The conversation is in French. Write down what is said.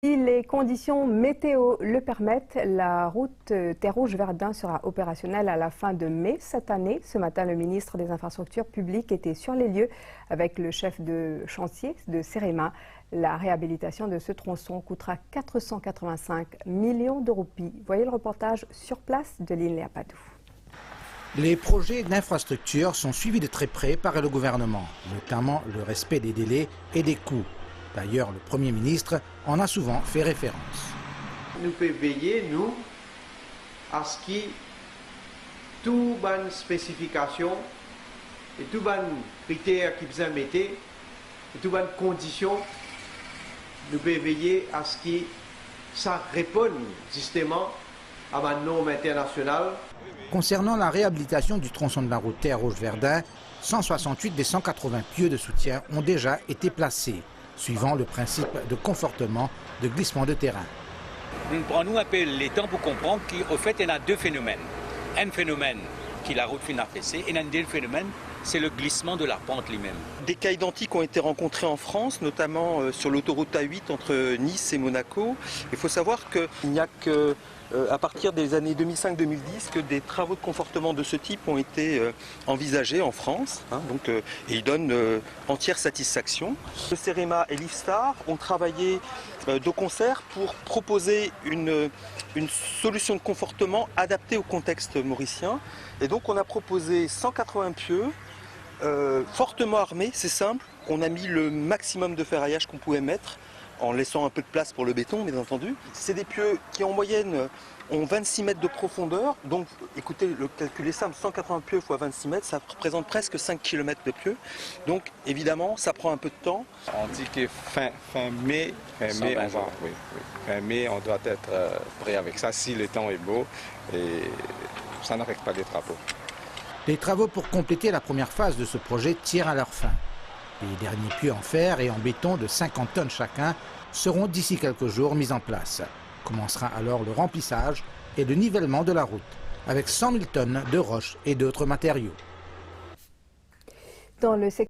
Si les conditions météo le permettent, la route Terre-Rouge-Verdun sera opérationnelle à la fin de mai cette année. Ce matin, le ministre des Infrastructures publiques était sur les lieux avec le chef de chantier de Cerema. La réhabilitation de ce tronçon coûtera 485 millions de roupies. Voyez le reportage sur place de Léa Padou. Les projets d'infrastructure sont suivis de très près par le gouvernement, notamment le respect des délais et des coûts. D'ailleurs, le Premier ministre en a souvent fait référence. Nous pouvons veiller, nous, à ce que toutes les spécifications et tous les critères qui vous mettent et toutes les conditions, nous pouvons veiller à ce que ça réponde justement à ma norme internationale. Concernant la réhabilitation du tronçon de la route Terre-Rouge-Verdun, 168 des 180 pieux de soutien ont déjà été placés, suivant le principe de confortement de glissement de terrain. Nous prenons un peu les temps pour comprendre qu'au fait, il y a deux phénomènes. Un phénomène qui est la route finale affaissée et un deuxième phénomène, c'est le glissement de la pente lui-même. Des cas identiques ont été rencontrés en France, notamment sur l'autoroute A8 entre Nice et Monaco. Il faut savoir qu'il n'y a que à partir des années 2005-2010 que des travaux de confortement de ce type ont été envisagés en France. Et ils donnent entière satisfaction. Le Cerema et l'IFSTAR ont travaillé de concert pour proposer une solution de confortement adaptée au contexte mauricien. Et donc on a proposé 180 pieux, fortement armés, c'est simple. On a mis le maximum de ferraillage qu'on pouvait mettre, en laissant un peu de place pour le béton, bien entendu. C'est des pieux qui, en moyenne, ont 26 mètres de profondeur. Donc, écoutez, le calcul est simple, 180 pieux fois 26 mètres, ça représente presque 5 km de pieux. Donc, évidemment, ça prend un peu de temps. On dit que fin mai, fin mai, on doit être prêt avec ça, si le temps est beau, et ça n'affecte pas les travaux. Les travaux pour compléter la première phase de ce projet tirent à leur fin. Les derniers pieux en fer et en béton de 50 tonnes chacun seront d'ici quelques jours mis en place. Commencera alors le remplissage et le nivellement de la route, avec 100 000 tonnes de roches et d'autres matériaux. Dans le secteur